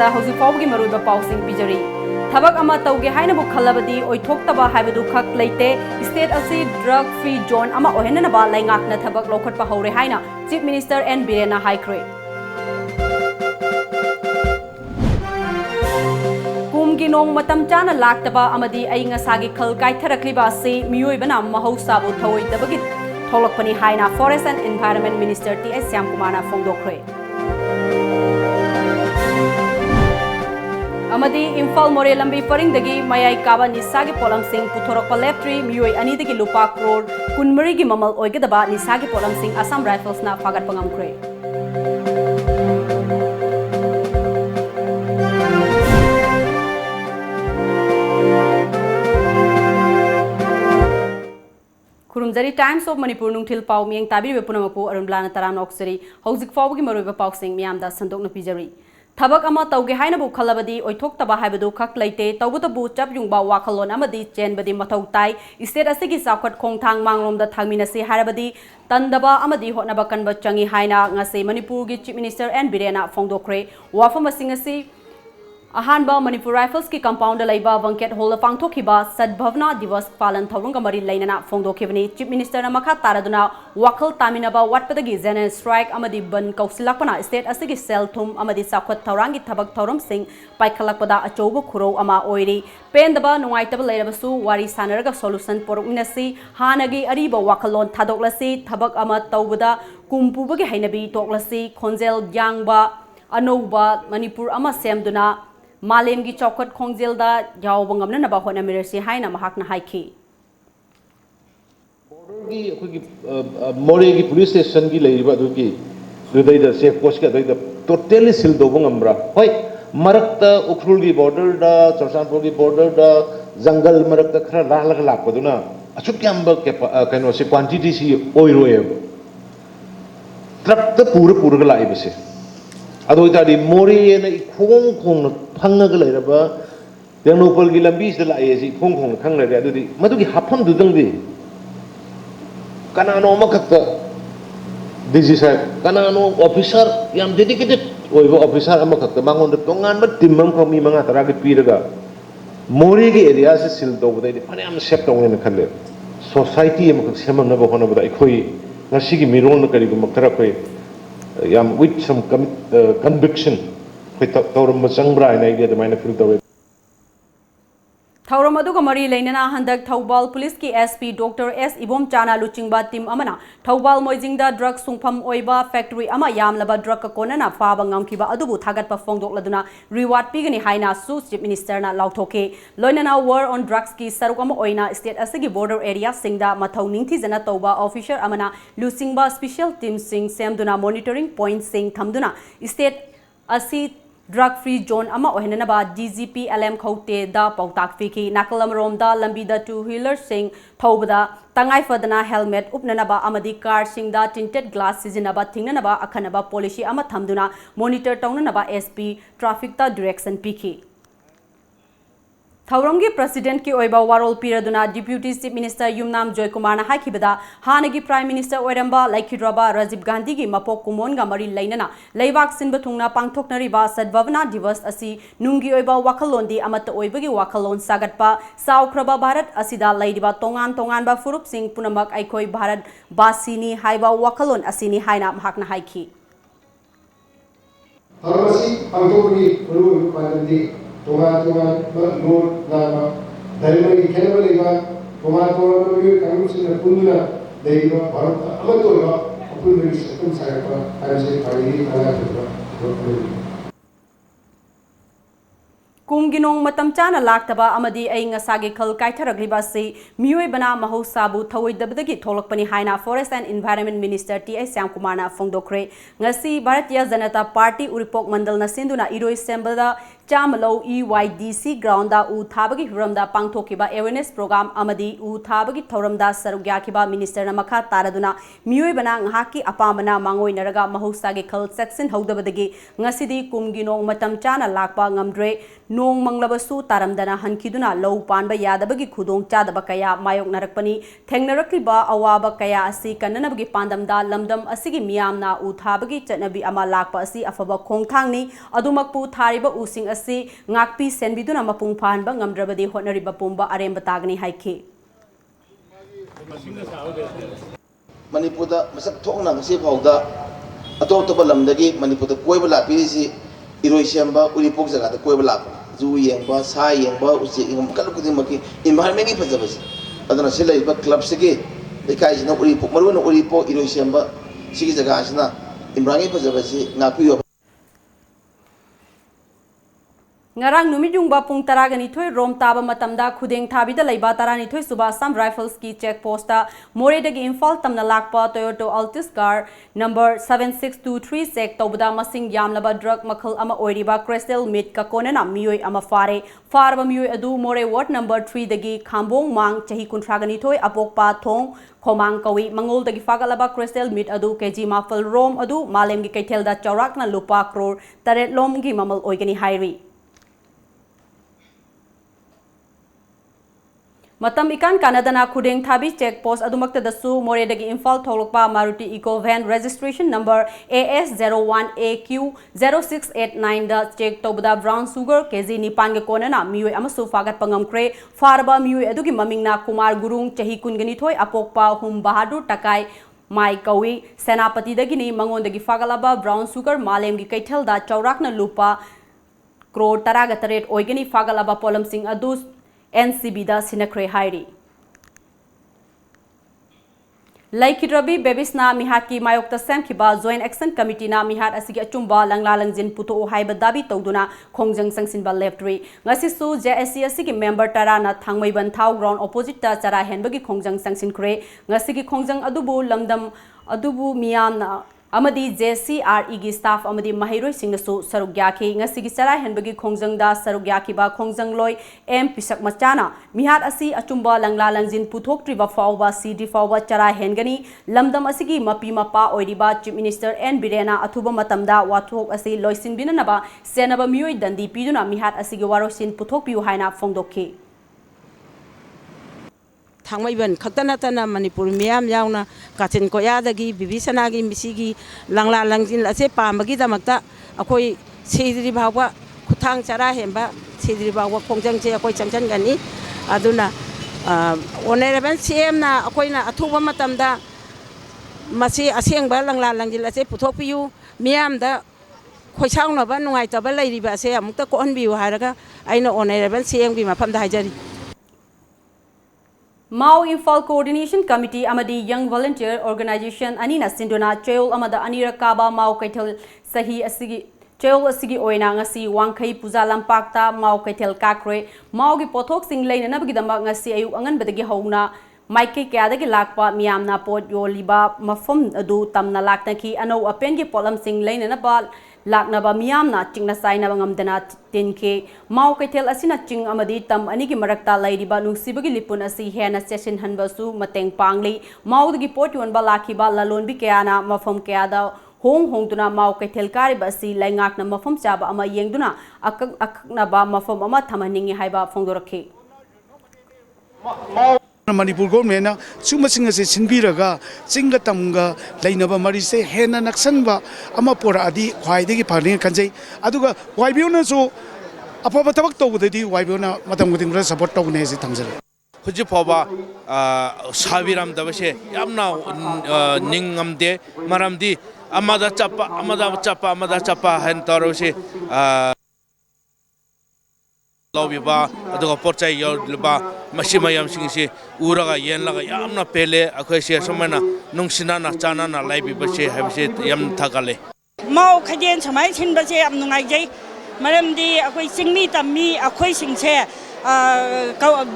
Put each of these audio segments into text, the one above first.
दा हौजिक फाउबगी मरुइबा पाउसिंग पिजरी थबक अमा तौगे हाइनबु खल्लबदी ओइथोक्तबा हाइबदु खक लेते स्टेट असि ड्रग फ्री जोन अमा ओहेननबा लाइंगाकना थबक लौखटपा हौरे हाइना चीफ मिनिस्टर एन बीरेना हाइख्रे कुमगी नोंग मतम चाना लाक्तबा अमदी अइंगासागी खल काइथरक्लिबा असि मियोइबना महौसाबु थवोइदबगी थोलकपनी हाइना forest and environment minister T S. श्यामकुमारना फोंदोखरे अमदी इम्फाल मोरे लंबी परिंगदगी मयाई काबा निसागी पोलम सिंह पुथोरकपा लेप्ट्री मियोई अनिदगी लुपा करोड़ कुनमरीगी ममल ओइगदबा निसागी पोलम सिंह असम राइफल्सना फागटपा ngamkhre खुरुमजरी टाइम्स ऑफ मणिपुर नुंगथिल पाउ मियंग ताबिबे पुनमपु अरुणबलाना तराम नोक्सरी हौजिक फाउबगी मरुइबा पाउसिंग मियामदा संदोकना पिजरी थबक अमा तौगे हाइनबु खल्लबदी ओइथोक्तबा हाइबदु खक लेते तौबतबु चपयुंगबा वाखलोन अमदी चेनबदी मथौ ताई स्टेट असिगी साखत खोंथांग मांगरोमदा थांगमिनसी हारबदी तंदबा अमदी होटनबा कनबा चंगी हाइना ngase मणिपुरगी चीफ मिनिस्टर एन बीरेना फोंदोखरे वाफम असिंगसी अहानबा मणिपुर राइफल्स की कंपाउंड लाइबा वंकेट होल पांगथोखिबा सद्भावना दिवस पालन थौरंग मरी लैनना फोंदोखिबनी चीफ मिनिस्टर मखा तारदुना वाखल तामिनबा वाटपदगी जेनरल स्ट्राइक अमदी बन कौसिलकपना स्टेट असिगी सेल थुम अमदी साखत थौरांगी थबक थौरम सिंह पाइखलकपदा अचौब खुरो अमा ओइरी पेंदबा नुंगाइतब लैरबसु वारी सानरगा सोल्यूशन पोरकमिनसी हानगी अरीबा वाखलोन थादोक्लसी थबक अमा तौबदा कुमपुबगी हैनबी तोक्लसी खोंजेल यांगबा अनौबा मणिपुर अमा सेमदुना मालेमगी चौकट खोंजेलदा यावबा ngamnanaba होनामिरसी हाइना महाकना हाइखी बॉर्डर की अखोगी मोरे की पुलिस स्टेशन की लेरिबा दुकी दुदैदा सेफ पोस्ट का दुदैदा टोटली सील दोबो ngamra होय मरकता उखरुल की बॉर्डर दा चरसानपुर की बॉर्डर दा जंगल मरकता खरा लालग लाकपदुना अचुक याम्बा कैनो से क्वांटिटी सी ओइरोय ट्रक त पूरा लाइबसे अदो इतादी मोरे ने खोंग खोंग फंगग लेरबा तेंगनोपल की लंबी से लाए जी खोंग खोंग खंगले अदुदी मदुगी हाफम दुदंगदी कनानो मखत डीजी साहब कनानो ऑफिसर याम डेडिकेटेड ओइबो ऑफिसर अमखत मांगोंद तोंगान ब टिमम खमी मंगा तरा के पीरगा मोरे के एरिया से सिल तोबदे फने हम सेप तोंगने खले society अमखत सेमनबो होनबदा इखोई ngasi gi miron kari gu makara koi yam with some conviction tauram changbra na ide de maina feel tawe थौरम अदुगा मरी लेनना हंदक थौबाल पुलिस की एसपी डॉक्टर एस इबोम चाना लुचिंगबा टीम अमना थौबाल मोइजिंगदा ड्रग सुंगफम ओइबा फैक्ट्री अमा यामलबा drug कोनना फाबा ngamkiba adubu thagatpa fongdokladuna reward pigani haina su chief minister na lauthoke loinana war on drugs ki saruk ama oina state asigi border area singda mathau ningthi jana tauba officer amana lusingba special team sing semduna monitoring point sing thamduna state asi drug free zone अमा ओहेननबा DGP L M Khaute दा पौताक फिकी नाकलम रोमदा लंबीदा two wheeler सिंग थौबदा तंगाई फदना हेलमेट उपननबा अमदी कार सिंगदा टिंटेड ग्लास सिजनबा थिंगनबा अखनबा पॉलिसी अमा थमदुना मॉनिटर तौननबा एसपी ट्रैफिक ता डायरेक्शन पिकी थौरंगी प्रेसिडेंट की ओइबा वारोल पीरदुना deputy chief minister Yumnam Jayakumar ना हाइखिबदा हानगी प्राइम मिनिस्टर ओइरंबा लाइखिद्रबा राजीव गांधी की मपोक कुमोनगा मरी लैनना लेबाक सिनब थुंगना पांगथोकनरिबा सद्भावना दिवस असि नुंगी ओइबा वाखलोंदी अमत ओइबगी वाखलोन सागतपा साउख्रबा Bharat असिदा लैदिबा तोंगान तोंगानबा फुरुप Singh पुनमक आइखोई Bharat बासिनी हाइबा वाखलोन असिनी हाइना महाकना हाइखी थरमसी पांगथोकनी फुरु पांगदी Tungan nur nama dari mana ikan berleba, tungan berleba kami sudah punya dari baru apa tu lah, apa dari sekian saya apa, ada saya kali ada juga. कुमगिनोंग मतम चाना लाक्तबा अमदी अइंगासागे खल काइथरग्लिबासे मियोइबना महौसाबु थवोइदबदगी थोलकपनी हाइना forest and environment minister T S. श्यामकुमारना फोंदोखरे ngasi भारतीय जनता पार्टी उरिपोक मंडल न सिंधुना इरोई सेंबलदा Chamalo EYDC ground u thabagi huramda pangthokiba awareness program amadi u thabagi thoramda sarugyakiba minister na makha taraduna mioi bana ngahaki apamana mangoi naraga mahosagi khal section howdabadagi ngasidi kumgi nong matam chana lakpa ngamdre nong manglabasu taramdana hankiduna low panba yadabagi khudong chadaba kaya mayok narakpani thengnarakliba awaba kaya asi kannanabagi pandamda lamdam asigi miyamna u thabagi chatnabi ama lakpa asi afaba khongthangni adumakpu thariba using asi ngakpi senbiduna mapung phanba ngamdrabadi hotnariba pumba aremba tagni haike Manipurda masak thokna ngasi phawda atop top lamdagi Manipurda koiba lapirisi iroi semba uripok jaga da koiba lap zu yengba sa yengba uche ingam kalukudi maki environment gi phajabasi adana silaiba club sigi dekai jina uripok marwana uripok iroi semba sigi jaga asna environment phajabasi ngapi Ngarang numijungba pung taragani thoi rom taba matamda khudeng thabida leiba tarani thoi suba Assam Rifles ki check posta Moredagi Imphal tamna lakpa Toyota Altis car number 7623 sek tobda masing yamlaba drug makhal ama oiriba crystal meat ka konana mioi ama fare farba mioi adu More ward number 3 dagi khambong mang chahi kuntragani thoi apokpa thong khomang kawi mangol dagi fagalaba crystal meat adu kg mafal rom adu malem gi kaithelda chaurakna lupa crore taret lom gi mamal oigani hairi Matam ikan Kanadana khudeng thabi check post adumakta dasu Moredagi Imphal tholokpa Maruti Eco van registration number AS01AQ0689 da check tobda brown sugar kg nipan ge konana mioi amasu fagat pangamkre farba mioi adugi mamingna Kumar Gurung chahi kungani thoi apokpa hum Bahadur Takai Mai kawi senapati dagini mangondagi fagalaba brown sugar malem gi kaithel da chaurakna lupa crore taraga taret oigani fagalaba polam sing adu NCB da sinakre hairi Laikidrabi Bebisna Mihaki Mayokta Samkiba Joint Action Committee na Mihat asigi achumba langla langjin puto haiba dabi tawduna khongjang sangsinba leftri ngasisu JSC asigi member tara na thangmaiban thau ground opposite ta chara henbagi khongjang sangsin kre ngasigi khongjang adubu lamdam adubu miyamna amadi JCRE gi staff amadi mahiroi singnasu sarugyaki ngasigi chara henbagi khongjang da sarugyaki ba khongjang loi M pisak machana mihat asi achumba langla langjin puthok triba fawba CD fawba chara hengani lamdam asigi mapi mapa oiriba chief minister N Birena athuba matamda wathok asi loisin binanaba senaba mioi dandi piduna mihat asigi warosin puthok piu haina phongdokhi Thangmaiban khaktana tana Manipur miyam yauna kachin koyadagi bibisana gi misigi langla langjin ase pamagi damakta akoi seidri bhawa khuthang chara hemba seidri bhawa khongjang che akoi changchan gani aduna honorable CM na akoi na athuba matamda masi asengba langla langjin ase puthok piu miyam da khoisaungna ba nungai taba leiriba ase amukta ko onbiu haraga aina honorable CM gi mafam da hajari Mau Imphal Coordination Committee amadi Young Volunteer Organization anina sinduna Cheol amada anira kaba Mau Kaithel sahi asigi Cheol asigi oina ngasi wangkhai puja lampakta Mau Kaithel kakre Mau gi pothok sing leina nabagi dama ngasi ayu angan badagi hauna Maike kyadagi lakpa miyamna pot yoliba mafam adu tamna laknaki ano apen gi polam sing leina naba laknaba miyamna chingna saina bangamdana tinke Mau Kaithel asina ching amadi tam anigi marakta lairiba nungsibagi lipun asi hena session hanbasu mateng pangli Mau dagi pot yonba lakiba lalonbi kyana mafam kyada hong tuna Mau Kaithel kariba asi laingakna mafam chaba ama yengduna akaknaba mafam ama thamaningi haiba phongdorakhi Manipur government na sumasing ase sinbiraga singa tamga lainaba marise hena naksanba ama pora adi khwaidagi phani kanjai aduga waibiona so apaba tabak tawdadi waibiona matam gudingra support tawne se thamjale huji phoba sabiram dabase yamna ningamde maramdi amada chapa han tarose Lobiba, aduga porchai yorba, masimayam singsi, uraga yenlaga yamna pele, akwesi somana nungsina na chana na laibi base habse yam thagale. Mau khaden samai sin base am nungai jai, maramdi akwai singmi tammi akwai singse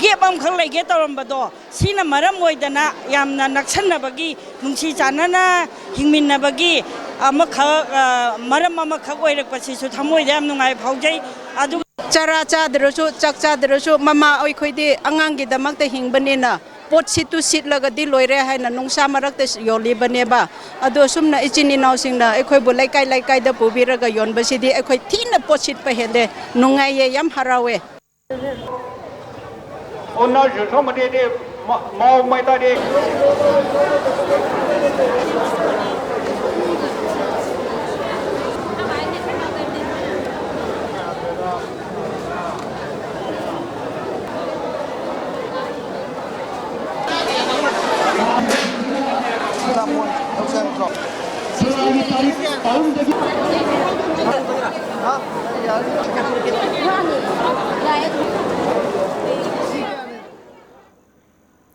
gebam khalai ge tawrambado sina maram oidana yamna naksanna bagi nungsi chanana hingminna bagi amakha maram amakha oirak pasi su thamoi dam nungai phaujai ꯑꯗꯨ ꯆꯔꯥ ꯆꯥꯗ꯭ꯔꯁꯨ ꯆꯥꯛ ꯆꯥꯗ꯭ꯔꯁꯨ ꯃꯃꯥ ꯑꯩꯈꯣꯏꯗꯤ ꯑꯉꯥꯡꯒꯤꯗꯃꯛꯇ ꯍꯤꯡꯕꯅꯤꯅ ꯄꯣꯠ ꯁꯤꯠꯇꯨ ꯁꯤꯠꯂꯒꯗꯤ ꯂꯣꯏꯔꯦ ꯍꯥꯏꯅ ꯅꯨꯡꯁꯥ ꯃꯔꯛꯇ ꯌꯣꯜꯂꯤꯕꯅꯦꯕ ꯑꯗꯣ ꯁꯨꯝꯅ ꯏꯆꯤꯟ ꯏꯅꯥꯎꯁꯤꯡꯅ ꯑꯩꯈꯣꯏꯕꯨ ꯂꯩꯀꯥꯏ ꯂꯩꯀꯥꯏꯗ ꯄꯨꯕꯤꯔꯒ ꯌꯣꯟꯕꯁꯤꯗꯤ ꯑꯩꯈꯣꯏ ꯊꯤꯅ ꯄꯣꯠ ꯁꯤꯠꯄ ꯍꯦꯜꯂꯦ ꯅꯨꯡꯉꯥꯏꯌꯦ ꯌꯥꯝ ꯍꯔꯥꯎꯋꯦ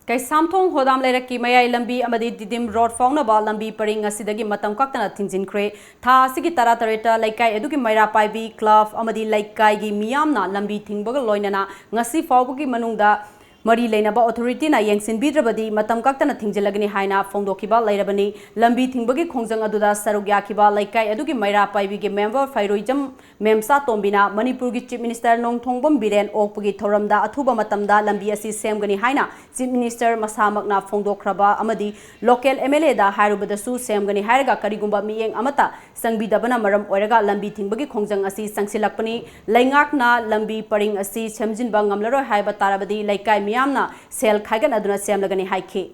Kaisamthong Hodam Leraki Mayai Lambi Amadi Didim Road Faunaba Lambi Paring Asidagi Matam Kaktana Tinjinkre Tha Sigi Taratareta Laikai Eduki Maira Paibi Club Amadi Laikai Gi Miyamna Lambi Thingbaga Loinana Ngasi Faubugi Manungda Mari Lainaba Authority na Yangsin Bidrabadi Matam Kaktana Tingjilagani Haina Fongdokiba Lairabani Lambi Thingbagi Khongjang Aduda Sarugyakiba Laikai Eduki Maira Paibi Gi Member Fairoijam Memsa Tombina Manipur Gi Chief Minister Nong Thongbam Biren Okpugi Thoramda Athuba Matamda Lambi Asi Semgani Haina Chief Minister Masamakna Fongdokraba Amadi Local MLA da Hairubadasu Semgani Hairaga Karigumba Miyeng Amata Sangbidabana Maram Oiraga Lambi Thingbagi Khongjang Asi Sangsilakpani Laingakna Lambi Paring Asi Chemjinba Ngamlaro Haiba Tarabadi Laikai Miyamna Sel Khaigan Aduna Semlagani Haike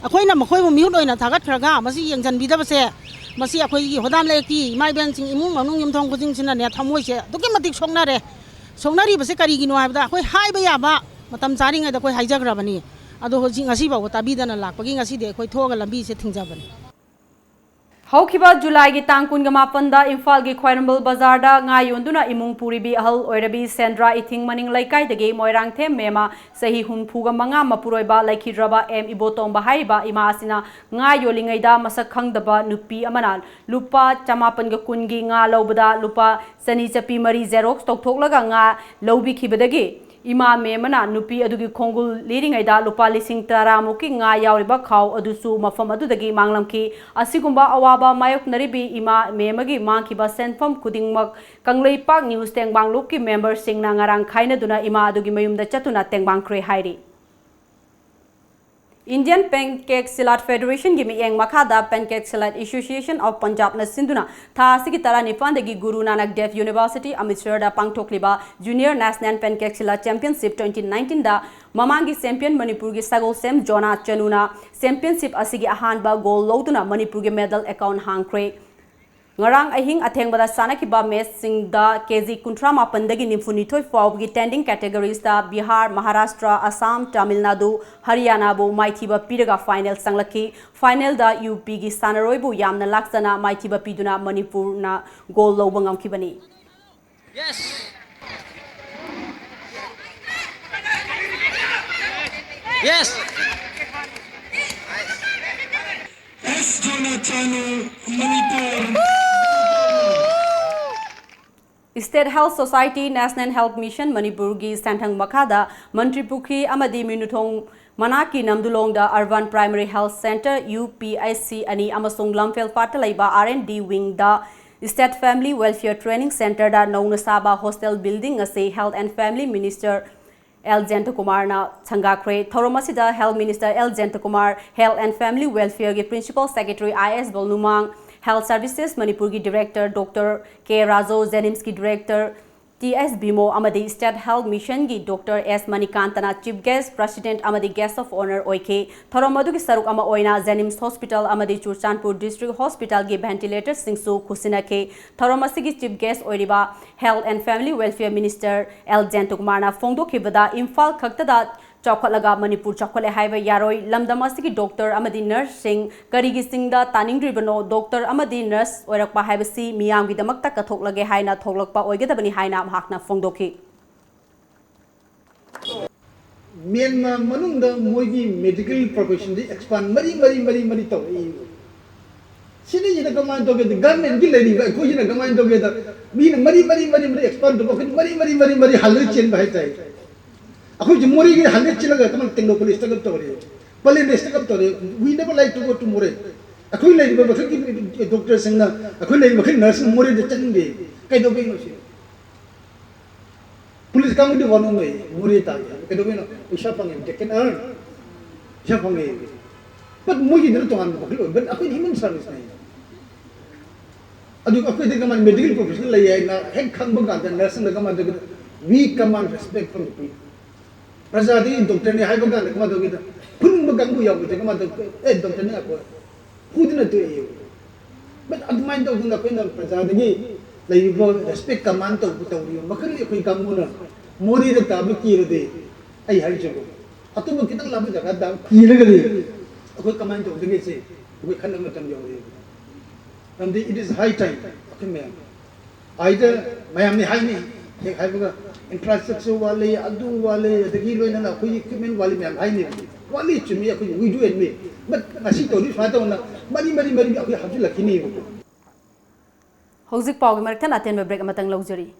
ꯑꯩꯈꯣꯏꯅ ꯃꯈꯣꯏꯕꯨ ꯃꯤꯍꯨꯠ ꯑꯣꯏꯅ ꯊꯥꯒꯠꯈ꯭ꯔꯒ ꯃꯁꯤ ꯌꯦꯡꯁꯤꯟꯕꯤꯗꯕꯁꯦ ꯃꯁꯤ ꯑꯩꯈꯣꯏꯒꯤ ꯍꯣꯗꯥꯝ ꯂꯩꯔꯛꯀꯤ ꯏꯃꯥ ꯏꯕꯦꯟꯁꯤꯡ ꯏꯃꯨꯡ ꯃꯅꯨꯡ ꯌꯨꯝꯊꯣꯡ ꯈꯨꯗꯤꯡꯁꯤꯅꯅꯦ ꯊꯃꯣꯏꯁꯦ ꯑꯗꯨꯛꯀꯤ ꯃꯇꯤꯛ ꯁꯣꯛꯅꯔꯦ ꯁꯣꯛꯅꯔꯤꯕꯁꯦ ꯀꯔꯤꯒꯤꯅꯣ ꯍꯥꯏꯕꯗ ꯑꯩꯈꯣꯏ ꯍꯥꯏꯕ ꯌꯥꯕ ꯃꯇꯝ ꯆꯥꯔꯤꯉꯩꯗ ꯑꯩꯈꯣꯏ ꯍꯥꯏꯖꯈ꯭ꯔꯕꯅꯤ ꯑꯗꯣ ꯍꯧꯖꯤꯛ ꯉꯁꯤ ꯐꯥꯎꯕ ꯇꯥꯕꯤꯗꯅ ꯂꯥꯛꯄꯒꯤ ꯉꯁꯤꯗꯤ ꯑꯩꯈꯣꯏ ꯊꯣꯛꯑꯒ ꯂꯝꯕꯤꯁꯦ ꯊꯤꯡꯖꯕꯅꯤ Haukiba July gi tang kun gama panda Imphal gi Khwairambal Bazar da nga yonduna imung puribi ahal oirabi Sendra ithing maning laikai dagi moirang them mema sahi hun phuga manga mapuroiba laikhidraba M Ibotomba haiba ima asina nga yolingai da masak khangdaba nupi amana lupa chamapan ga kungi nga lobada lupa sani chapi mari xerox tokthoklaga nga lobi khibadagi Ima memana nupi adugi khongul liringai da lupa lising tara muki nga yauriba khaw adusu mafam adudagi manglamki asigumba awaba mayok naribi ima memagi mangkiba senfam kudingmak kanglei pak news tengbang lukki member singna ngarang khaina duna ima adugi mayumda chatuna tengbang kre hairi Indian Pancake Salad Federation gi miyeng makhada Pancake Salad Association of Punjab na sinduna tha sigi tara nifan dagi Guru Nanak Dev University Amritsar da pangthokliba Junior National Pancake Salad Championship 2019 da mamangi champion Manipur gi Sagol Sem Jona Chanuna championship asigi ahanba goal loduna Manipur gi medal account hangkre Ngarang ahing athengbada sanakiba match singda KG Kuntra mapandagi nimfunithoi fawgi tending categories da Bihar, Maharashtra, Assam, Tamil Nadu, Haryana bu maithiba piraga final sanglaki final da UP gi sanaroi bu yamna laksana maithiba piduna Manipur na goal loba ngamkhibani Yes Yes State Health Society National Health Mission Manipur gi Santhang Makhada Mantri Pukhi Amadi Minuthong Manaki Namdulong da Urban Primary Health Center UPIC ani amasong Lamphel Patalaiba R&D wing da State Family Welfare Training Center da Naunasaba Hostel Building ase Health and Family Minister L. Jentakumar na Changakre Thoromasida Health Minister L. Jentakumar Health and Family Welfare gi Principal Secretary IS Bolnumang Health Services Manipur gi Director Dr. K. Razo Zenimski Director T.S. Bimo Amadi State Health Mission gi Dr. S. Manikantana Chief Guest President Amadi Guest of Honor Oike Thoromadu gi Saruk Ama Oina Zenims Hospital Amadi Churchanpur District Hospital gi ventilator singsu Kusinake Thoromasi gi Chief Guest Oiriba Health and Family Welfare Minister L. Jentakumar na Fongdo Kibada Imphal Khaktada Chaukhalaga Manipur Chaukhale Haiba Yaroi Lamdamasi Doctor Amadi Nurse Singh Karigi Singda Taning Dribano Doctor Amadi Nurse Oirakpa Haibasi Miyam gi damakta kathoklage haina thoklakpa oigedabani haina hakna fongdoki Myanmar manungda moigi medical profession di expand mari to sini jina gaman to ge government gi leni ba ko jina gaman to ge da min mari expand to mari halu chen ba tai aku jumuri gi halu chen ga tamang tenglo police ta to re police ta to re we never like to go to more aku leni ba ki doctor singna aku leni ba nurse more de chen de kai do be no si Police kamu di warung ni, muri tak ya. Kedua ni, isya panggil, they can earn. Isya panggil. But muri itu tuan bakal, but aku ini human service ni. Aduh, aku ini kaman medical professional lagi, na head kang bagan dan nursing kaman tu, we command respect from the people. Prasa di doktor ni hai bagan kaman tu kita, pun bagan bu yang kita kaman tu, doktor ni aku, pun na tu iyo. But aduh main tu kita kena prasa di. Lagi respect kaman tu kita uri, makanya aku kamu na, mori itu tak berkira deh, ayah hari jago. Atau mungkin kita lalu jaga dah kira kali, aku kaman tu dengan si, aku kan nama macam jauh deh. Nanti it is high time, aku meh. Either mayam ni high ni, high bukan infrastructure wale, adu wale, degi loy na aku equipment wale mayam high ni, wale cumi aku we do and me. But masih tahu ni faham na, mari aku habis lagi ni. Houzik Pau Markan attend break amatang luxury.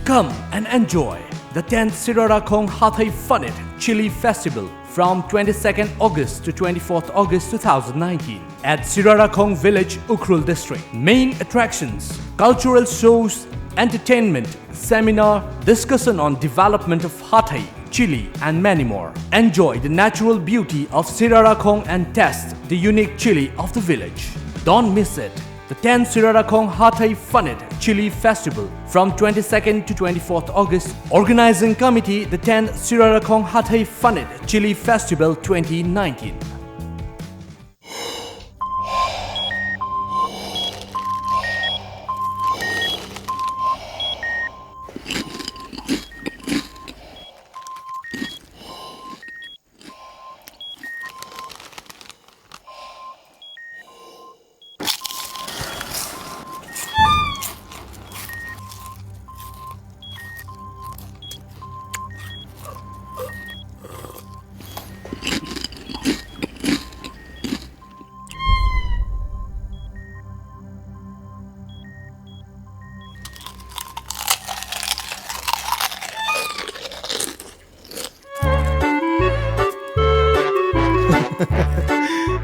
Come and enjoy the 10th Sirarakong Hathai Funit Chili Festival from 22nd August to 24th August 2019 at Sirarakong Village, Ukhrul District. Main attractions, cultural shows, entertainment, seminar, discussion on development of Hathai, chili and many more. Enjoy the natural beauty of Sirarakong and test the unique chili of the village. Don't miss it. The 10th Sirarakong Hathai Funit Chili Festival from 22nd to 24th August. Organizing Committee, the 10th Sirarakong Hathai Funit Chili Festival 2019.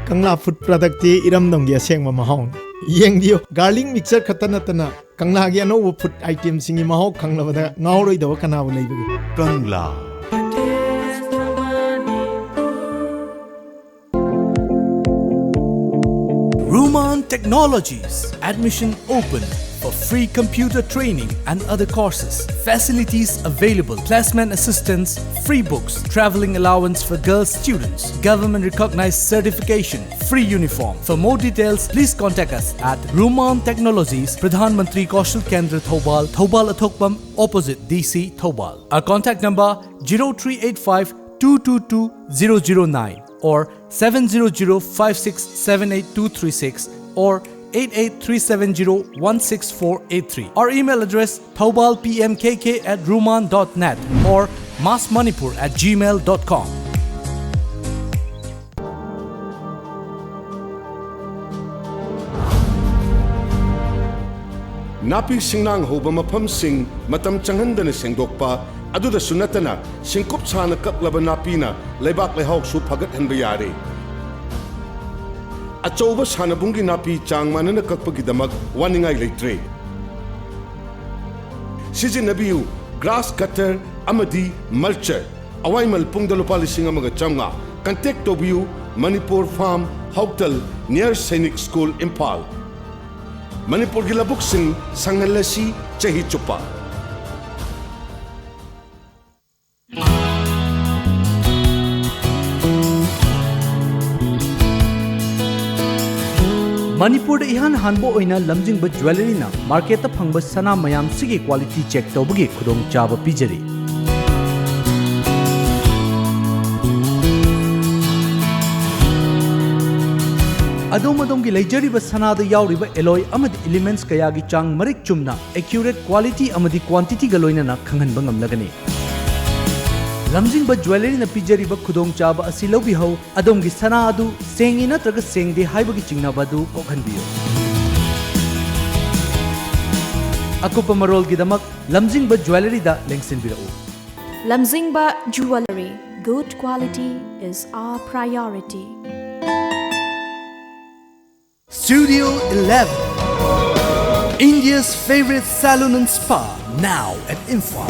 Kangla food product ti iram dong dia seng ma mahong yeng dio garlic mixer khatana tana kangla gi ano food item singi mahok kangla bada ngauroi do kana bu leibe kangla Ruman Technologies admission open for free computer training and other courses. Facilities available. Placement assistance, free books, traveling allowance for girls students, government recognized certification, free uniform. For more details, please contact us at Ruman Technologies, Pradhan Mantri Kaushal Kendra Thobal, Thobal Athokpam, opposite DC Thobal. Our contact number 0385 222 009 or 700-5678-236 or 8837016483. Our email address thaubalpmkk@ruman.net or massmanipur@gmail.com. Napi singnang hoba mapamsing matam changhandana sengdokpa aduda sunatana singkup chana kaklaba napina leibak lehauk su phagat hanba yare. Achauba sanabungi napi chang manana kakpagi damak waningai leitre. Sijinabiu grass cutter amadi mulcher awai malpungda lupa lising amaga chamga. Contact tobiu Manipur Farm Houtal near Sainik School Impal. Manipur gilabuk sing sangalasi chahi chupa. Manipur ihan hanbo oina lamjingba jewelry na market ta phangba sana mayam sigi quality check tawbagi khudong chaba pijari. Adom gi leijariba sana da yauriba alloy amadi elements kaya gi chang marik chumna accurate quality amadi quantity ga loina na khanghanba ngamlagani. Lamjingba jewelry na pijariba khudong chaba asi lobi ho adom gi sana adu sengi natraga sengde haibagi chingnaba du kokhanbiyo. Akupa marol gi damak lamjingba jewelry da lengsinbirau. Lamjingba Jewelry, good quality is our priority. Studio 11, India's favorite salon and spa, now at Imphal.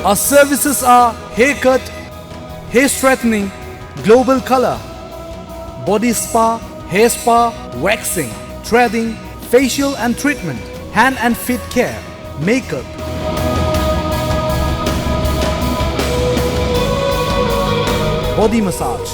Our services are haircut, hair straightening, global color, body spa, hair spa, waxing, threading, facial and treatment, hand and feet care, makeup. Body massage.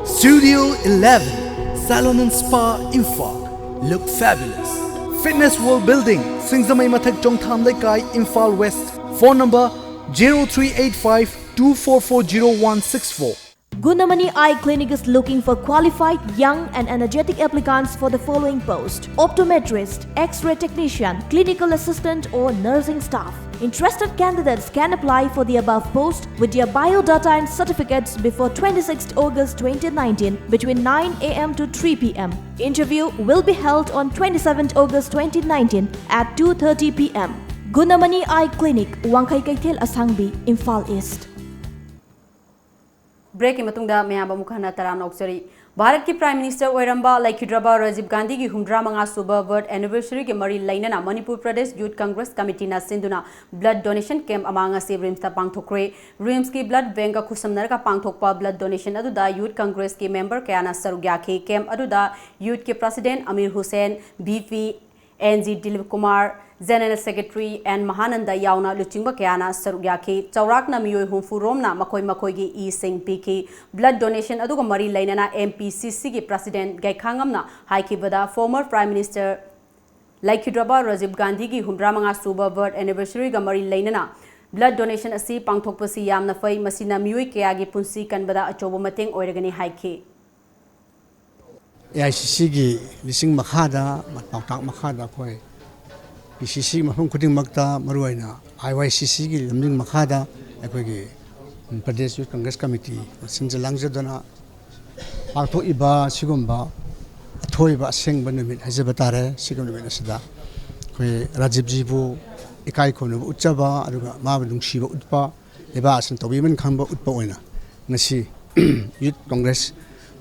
Studio 11, Salon and Spa Imphal. Look fabulous. Fitness World Building, Singzamai Mathak Jongtham Lekai, Imphal West. Phone number 0385 2440164. Gunamani Eye Clinic is looking for qualified, young and energetic applicants for the following post: optometrist, X-ray technician, clinical assistant or nursing staff. Interested candidates can apply for the above post with their biodata and certificates before 26th August 2019 between 9 am to 3 pm. Interview will be held on 27th August 2019 at 2:30 pm. Gunamani Eye Clinic, Wangkai Kaithel Asangbi, Imphal East. Break के मतुंगदा मयाबा मुखना तराम नौकचरी भारत की prime minister ओइरंबा लाइखिद्रबा राजीव गांधी की 150 सुबह बर्थ एनिवर्सरी के मरी लाइनना Manipur Pradesh youth Congress committee ना सिंधुना ब्लड डोनेशन कैंप अमांगा से रिम्स ता पांगथोक्रे रिम्स की ब्लड बैंक का खुसमनर का पांगथोकपा ब्लड डोनेशन अदुदा यूथ कांग्रेस के मेंबर कयाना सरुग्याखे कैंप अदुदा यूथ के president Amir Hussain BP NG Dilip Kumar general secretary N Mahananda यावना लुचिंग कयाना सरुग्याखी चौराकना मियोय हुंफुरोमना मखोय मखोयगी ई सिंग पीखी ब्लड डोनेशन अदुगा मरी लाइनना एमपीसीसी की प्रेसिडेंट गैखांगमना हाइखिबदा फॉर्मर प्राइम मिनिस्टर लाइखिद्रबा राजीव गांधी की 150 सुबह बर्थ एनिवर्सरी गा मरी लाइनना ब्लड डोनेशन असी पांगथोकपसी यामना फै मसिना मियोय कयागी पुंसी कनबदा अचोबो मतेंग ओइरगनी हाइखी AICC की लिसिंग मखादा पाउताक मखादा खोय PCC मफम खुदिंग मक्ता मरुआइना IYCC की लमनिंग मखादा अखोयगी प्रदेश यूथ कांग्रेस कमिटी सिंजलांगजदना पांगथोइबा सिगुम्बा अथोइबा असेंगबा नुमित हाइजबा तारे सिगुम नुमित असदा खोय राजीव जीबु इकाई खोनबु उच्चबा अदुगा माबा नुंगसिबा उत्पा लेबा असन तोबिमन खंबा उत्पा ओइना ngasi youth Congress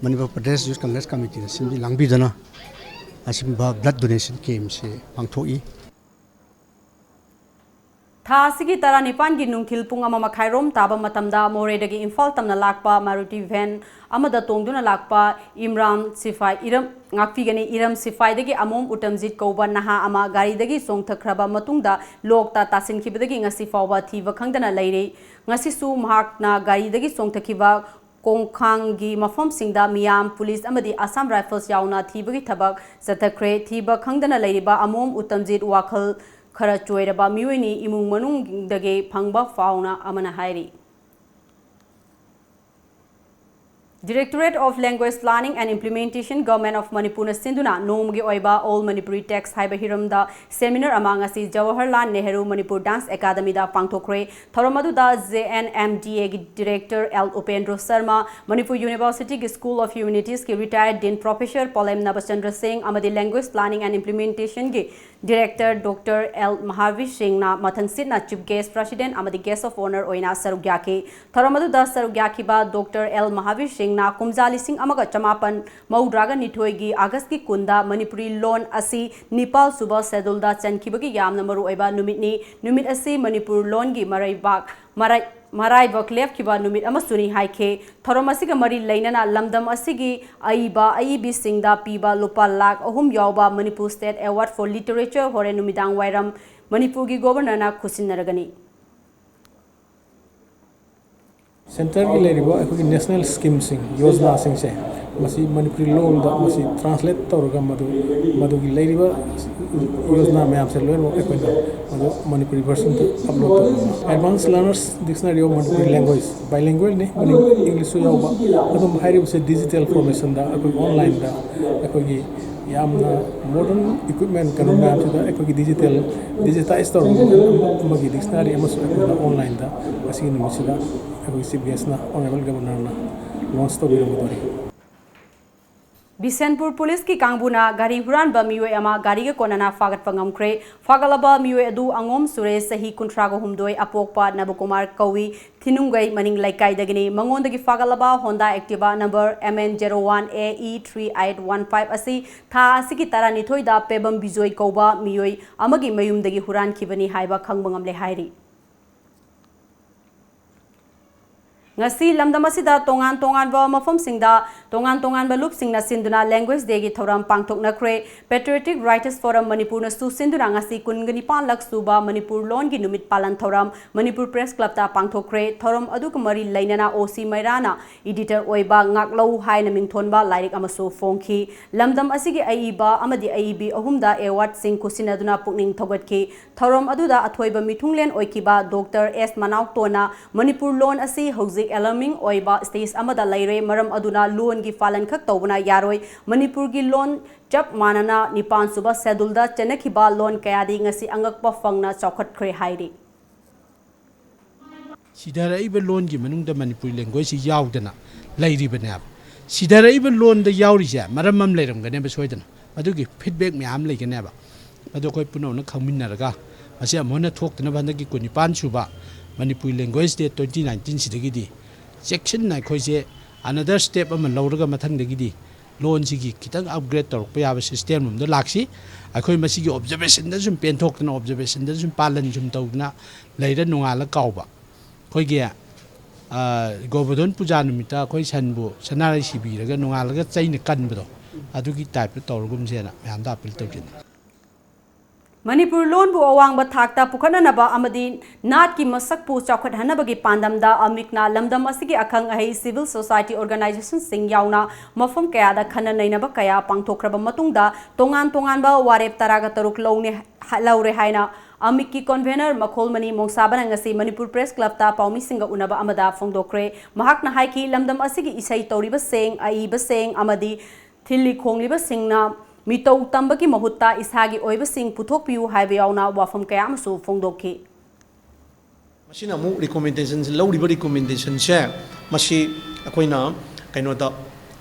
Manipur Pradesh Youth Congress Committee Simbi Langbidana Asimba blood donation came se pangthoi थासिगी तरा निपान की नुंगथिल पुंग अमा मखाइरोम ताबा मतमदा मोरेदगी इम्फाल तमना लाकपा मारुति वैन अमदा तोंगदुना लाकपा Imran Sifai Iram ngakpigani iram sifaidagi amom utamjit kouba naha ama garidagi songthakraba matungda lokta tasinkhibadagi ngasi fawba thiba khangdana leire ngasi su mahakna garidagi songthakiba कोंखांगी मफम सिंगदा मियाम पुलिस अमदी असम राइफल्स यावना थीबगी थबक जथख्रे थीबा खंगदना लेरिबा अमोम उतमजित वाखल खरा चोइरबा मियोइनी इमुंग मनुंगदगे फंगबा fauna Amna हाइरी Directorate of Language Planning and Implementation Government of Manipur na sinduna nomgi oiba All Manipuri Text haiba hiramda seminar amanga si Jawaharlal Nehru Manipur Dance Academy da pangthokre thoramadu da JNMDA gi Director L Upendra Sharma Manipur University gi School of Humanities ki retired Dean Professor Polem Nabachandra Singh amadi Language Planning and Implementation gi Director Dr. L Mahavir Singh na mathansit na Chief Guest President amadi Guest of Honor oina sarugyaki thoramadu da sarugyaki ba Dr. L Mahavir Singh na kumjali sing amaga chamapan maudraga nithoigi August ki kunda Manipuri loan asi Nepal suba schedule da chankibagi yamna maru oiba numit asi Manipur loan gi marai bak left kiba numit amasuni haike thoramasi ga mari lainana lamdam asigi aiba aibi singda piba lupa lakh ahum yawba Manipur State Award for Literature hore numidang wairam Manipur gi governor na khusinaragani Center की लेरिबा अखोगी national scheme सिंग योजना सिंग से मसी Manipuri loan दा मसी translate तौरगा मधु की लेरिबा योजना में आपसे loan अखोइना मधु Manipuri version upload advance learners dictionary of Manipuri language bilingual ने इंग्लिश यावबा अदुम हाइरिब से डिजिटल फॉर्मेशन दा अखोगी ऑनलाइन दा अखोगी यामना मॉडर्न इक्विपमेंट कनु मैम से अखोगी डिजिटाइज तौरगा मगी डिक्शनरी अमसु अखोगी ऑनलाइन दा असी निमिसदा अखोगी चीफ गेस्ट ना ऑनरेबल गवर्नर ना लॉन्च तौबिरमदोरी बिसेनपुर पुलिस की कांगबुना गाड़ी हुरान मियोय अमा गाड़ी के कोनाना फागत पंगमख्रे फागलब मियोय अदु अंगोम सुरेश सही कुंट्रागो हुमदोय अपोकपा नबकुमार कवि थिनुंगई मनिंग लाइकाइदगनी मंगोंदगी फागलब होंडा एक्टिवा नंबर MN01AE3815 असि था असि की तरा निथोइदा पेबम Bijoy कौबा मियोय अमगी मयुमदगी हुरान खिबनी हाइबा खंगबंगमले हाइरी ngasi lamdam asida tongan tongan ba mafam singda tongan ba lup singna sinduna language day gi thoram pangthok nakre patriotic writers forum manipur na su sinduna ngasi kungani pan lak suba manipur lon gi numit palan thoram manipur press club ta pangthokre thoram adu kumari lainana oc mairana editor oiba ngaklo haina mingthon ba lairik amaso fongki lamdam asigi aiba amadi aib ahumda award sing kusinaduna pukning thogatki thoram aduda athoiba mithunglen oikiba dr s manauk tona manipur lon asi hauji alarming oiba stage amada laire maram aduna loan gi falan khak tawna yaroi manipur gi loan chap manana nipan suba sedulda chenakhiba loan kayadi ngasi angakpa fangna chokhat khre hairi sidaraibel loan gi manungda manipur language yaudana lairibana sidaraibel loan da yaurija maramam leiramgane ba soidana adugi feedback myam leigane ba adu koi punona khangminnaraga asi amona thoktana bandagi kunipan suba manipur language day 2019 sidagidi section na khoise another step am lawraga mathang dagidi loan sigi kitang upgrade torpa yaba system mum da laksi akhoi masigi observation da sum pen thoktana observation da sum palan sum tawna leira nungala kawba khoige gobodon puja numita khoi sanbu sanarai sibiraga nungalaga chaina kanbdo adugi type torgum sena myam da appeal tawjina Manipur loan bu awang ba thakta pukhananaba amadi nat ki masak pu chawkhat hanabagi pandamda amikna lamdam asigi akhang ahi civil society organization sing yauna mafam kaya da khana nainaba kaya pangthokraba matungda tongan ba warep taraga taruk laure haina amiki convener makolmani mongsabana ngasi manipur press club ta paumi singa unaba amada fongdokre mahakna haiki lamdam asigi isai toriba seng ai ba seng amadi thilli khongliba singna mitau tambaki mahutta ishagi oiba sing puthok piu haibe yauna wafam kaya amsu fongdokhi machine amu recommendations lawriba recommendation se machi akoina kaino da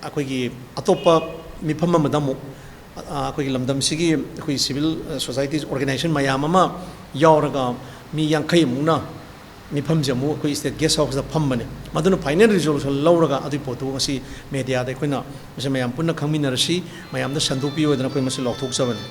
akoi gi atopa mifam amadamu akoi gi lamdam sigi akoi civil societies organization mayam ama yauraga mi yankai muna mifam jamu akoi state guest house da phambane maduna final resolution lawraga adi potu ngasi media da koina mase mayam punna khangminarasi mayam da sandupi odana koi mase lokthok sabani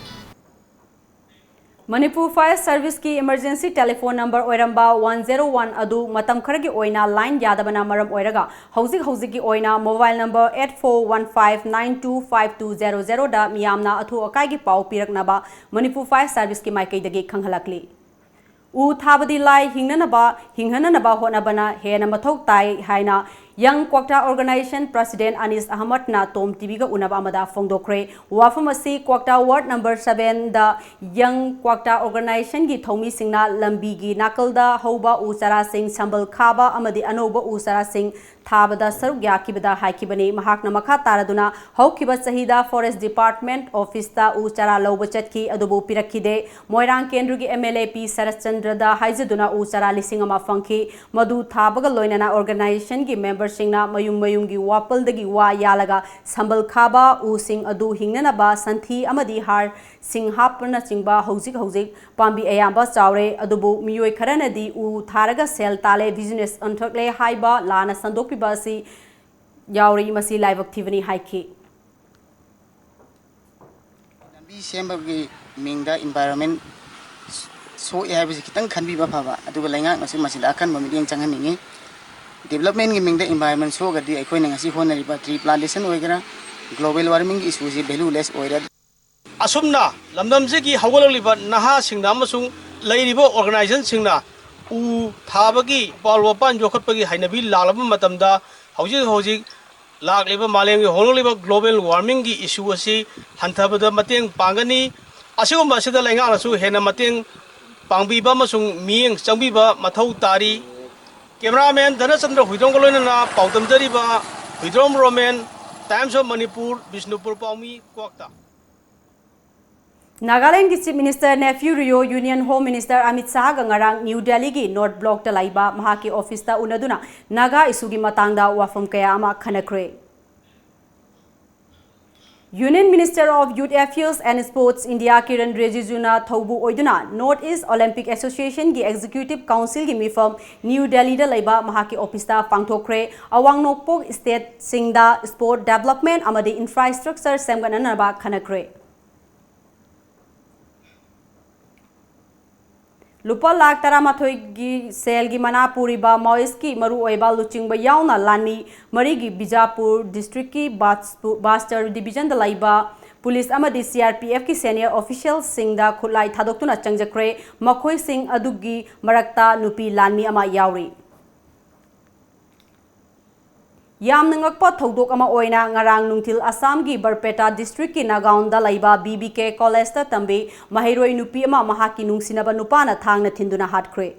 Manipur Fire Service ki emergency telephone number oiramba 101 adu matam kharagi oina line yadabana maram oiraga hauzik ki oina mobile number 8415925200 da miyamna athu akai gi pau piraknaba Manipur Fire Service ki maikai dagi khanghalakli u thabadi lai hinghananaba honabana hena mathau tai haina Young Kwakta Organization President Anis Ahmad na TOMTV ga unaba amada fongdokre wafamasi Kwakta Ward number 7 da Young Kwakta Organization gi thomi singna lambi gi nakalda hoba usara sing sambal khaba amadi anoba usara sing thabada saruk yakibada haikibani mahakna makha taraduna haukiba sahida Forest Department Office ta usara loba chatki adubu pirakhide Moirang Kendru gi MLA P Sarat Chandra da haizaduna usara lisingama fangki madu thabaga loinana organization gi member singna mayum gi wapal dagi wa yalaga sambal khaba u sing adu hingnanaba santhi amadi har sing hapna chingba hauzik pambi ayamba chawre adubu miyoi kharanadi u tharaga sel tale business anthakle haiba lana sandopi basi yauri masi live activity haiki lambi sembagi mingda environment so yaibisi kitang khanbi ba phaba aduga lainga ngasi masida akan bamiding changhaningi development gi mingda environment so gadi aikoi ngasi honariba tree plantation oigara global warming issue ji valueless oira asumna lamdamse gi hawgalaliba naha singna amasung lairiba organization singna u thabagi palwapan jokhatpagi hainabi lalaba matamda hauji lagliba malengi honoliba global warming gi issue asi hanthabada mateng pangani asigum asida lainga asu hena mateng pangbiba amasung mieng changbiba mathau tari Cameraman Dhanachandra Huidong Kolonana Pautam Jariba Huidrom Roman Times of Manipur Bishnupur Paumi Kwakta Nagaland ki Chief Minister Nephew Rio Union Home Minister Amit Shah ga ngarang New Delhi gi North Block ta laiba mahaki office ta unaduna naga isugi matangda wafam kaya ama khanakre Union Minister of Youth Affairs and Sports India Kiran Rijijuna Thobu Oiduna North East Olympic Association gi Executive Council gi mifam New Delhi da laiba mahaki office ta pangthokre awang nokpok state singda sport development amadi infrastructure semganana ba khanakre Lupa lak taramathoy gi sel gi mana puriba Maoist ki maru oiba luchingba yauna lanmi marigi Bijapur district ki Bastar division da laiba police amadi CRPF ki senior official singda khulai thadoktuna changjakre makhoi sing adugi marakta nupi lanmi ama yauri Yam nangakpa thodok ama oina ngarang nungthil Assam gi Barpeta district ki Nagaon da laiba BBK college ta tambi mahiroi nupi ama mahaki nungsinaba nupana thangna thinduna hatkre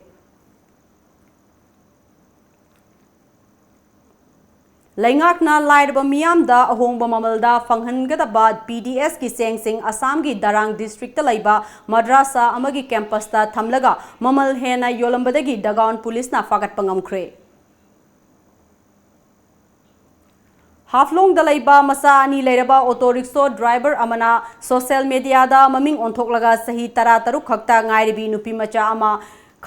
Laingakna lairba miyamda ahongba mamalda fanghangadaba PDS ki sengsing Assam gi Darang district ta laiba madrasa amagi campus ta thamlaga mamal hena yolambadagi Nagaon police na fagat pangamkhre Haflong dalaiba masa ani leiraba auto rickshaw driver amana social media da maming onthoklaga sahi tara taruk khakta ngairibi nupi macha ama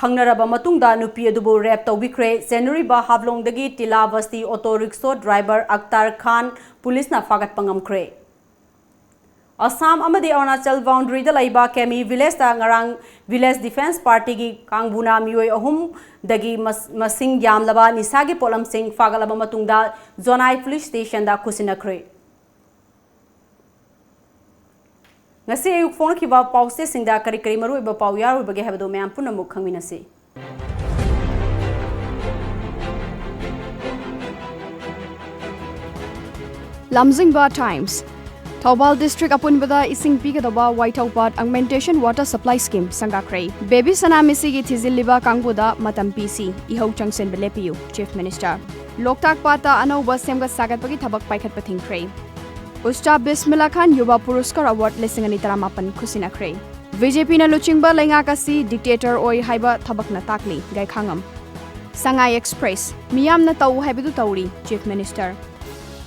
khangnaraba matungda nupi adubu rap tawbikhre January ba Haflong dagi Tilabasti auto rickshaw driver Akhtar Khan police na fagat pangamkhre Assam amadi Arunachal boundary da laiba Kemi village ta ngarang village defense party gi kangbuna mioi ahum dagi masing yamlaba nisagi polam sing fagalaba matungda Zonai police station da khusinakre ngasi ayuk phone ki ba pause singda kari kari maru iba pau yaru bage habdo me ampuna muk khangminasi Lamjingba Times Thobal District Apunbada Ising Pigadaba White Pat Augmentation Water Supply Scheme Sangakray Baby Sanamisi gi Thiziliba Kangbuda Matam PC Ihau Changsen Belepiu Chief Minister Loktak Pata Anoba Semga Sagatpagi Thabak Paikat Pathingkray Usta Bismillah Khan Yuba Puruskar Award Lisingani Taramapan Kusinakray BJP na Luchingba Lengakasi Dictator Oi Haiba Thabak na Takli Gai Khangam Sangai Express Miyam na Tau Haibidu Tauri Chief Minister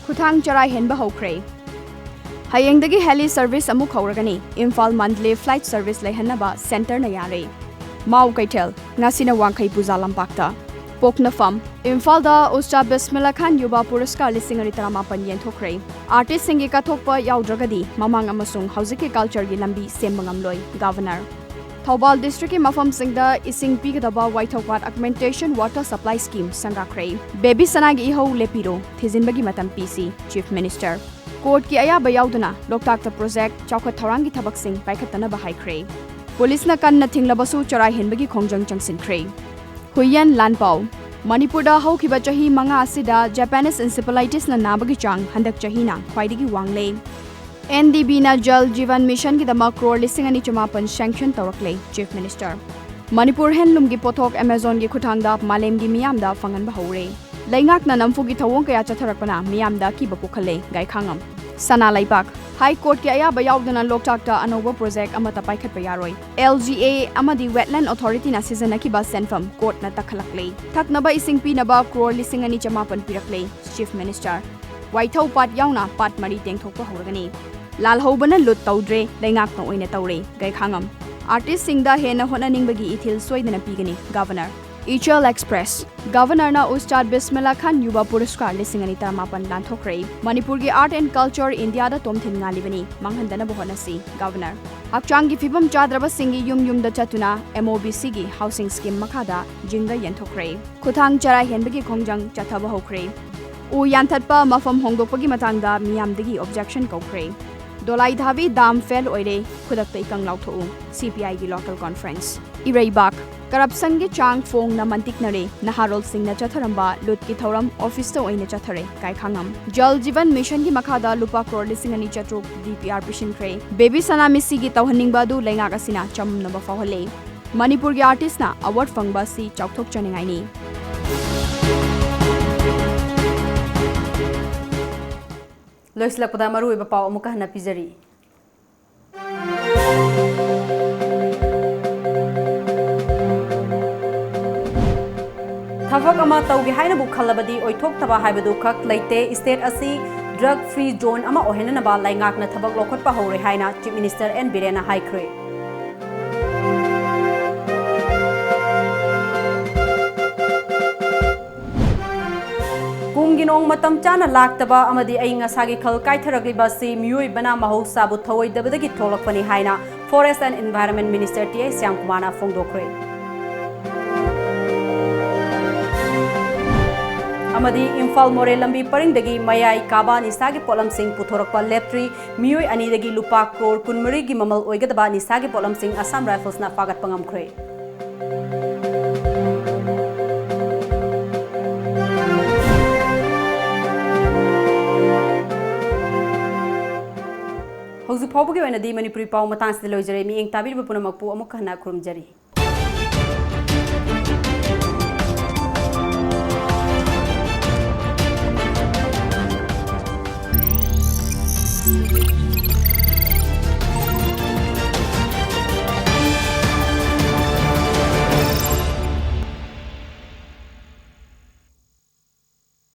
Kuthang Charai Henba Hokray Hayengdagi heli service amuk hauragani Imphal monthly flight service lehanaba center na yare Mau Kaitel ngasina wangkai puja lampakta Pokna Fam Imphal da Usta Bismillah Khan Yuba Puruskar lisingari taramapan yenthokre artist singi kathokpa yaudragadi mamang amasung hauziki culture gi lambi sembangamloi governor Thobal district ki mafam singda ising pigadaba Waithaupat augmentation water supply scheme sangakre baby sanagi ihau lepiro thizinbagi matam PC chief minister Court ki aya bayauduna Loktak ta project chawkhat thorangi thabak sing paikhatana ba haikre Police na kan na thinglabasu charai henbagi khongjang changsinkhre Huyan Lanpau Manipur da haukiba chahi manga asida Japanese encephalitis na nabagi chang handak chahi na khwaidigi wangle NDB na Jal Jeevan Mission ki dama crore lisingani chamapan sanction tawrakle Chief Minister Manipur handloom gi pothok Amazon gi khuthangda malem gi miyam da fangan ba haure Laingak na namfu gi thawong kaya chatharakpana miyam da ki bapu khale gai khangam Sana Laibak High Court ki aya bayaudana Loktak ta anoba project amata paikhat pa yaroi LGA amadi Wetland Authority na seasonaki ba senfam court na takhalakle thaknaba ising pi naba crore lisingani chamapan pirakle Chief Minister Waithau Pat yauna pat mari tengthokpa horgani Lal hobana lut tawdre laingak na oina tawre gai khangam Artist singda hena hona ningbagi ithil soidana pigani Governor Ichel Express Governor na Ustad Bismillah Khan Yuba Puruskar lisingani taramapan lanthokre Manipur gi Art and Culture India da tomthin ngalibani manghandana bohonasi Governor Hakchang gi fibam chadraba singi yum da chatuna MOBC gi housing scheme makhada jinga yenthokre Kuthang chara henbagi khongjang chathaba hokre U yanthatpa mafam hongdokpagi matangda miyamdagi objection kokre Dolai Dhavi Dam Fel Oire Kudakta Ikang Lautho CPI gi local conference Ireibak Corruption gi chang phong na mantik nare Naharol Singh na chatharamba lut ki thoram office to oina chathare kai khangam Jal Jeevan Mission gi makhada lupa crore lisingani chatruk DPR pishin kre Baby Sanamisi gi tawhaning badu lenga kasina cham na ba fawhale Manipur gi artist na award fangba si chauthok chaningai ni Loislakpada maru iba pau amuka hana pizari Thavak ama taugi haina bu khalabadi oithok taba haibadu khak leite state asi drug free zone ama ohena ba laingak na thabak lokhot pa hore haina Chief Minister N Birena haikre Ginong matam chana laktaba amadi ainga sagi khal kaitharagli basi miyoi bana mahousa bu thawai dabadagi tholakpani haina Forest and Environment Minister T.A. Syamkumana Fongdokre Imphal Moreh लंबी परिंदगी मयाई काबा निसागी पोलम सिंह पुथोरकपा लेप्ट्री मियोय अनिदगी लुपा क्रोर कुनमरी की ममल ओइगदबा निसागी Polam Singh Assam rifles ना फागत पंगमख्रे हौजिक फाउबगी ओइनदी मणिपुरी पाउ मतांगसिद लोइजरे मियेंग ताबिरबा पुनमकपु अमुक हना खुरुमजरी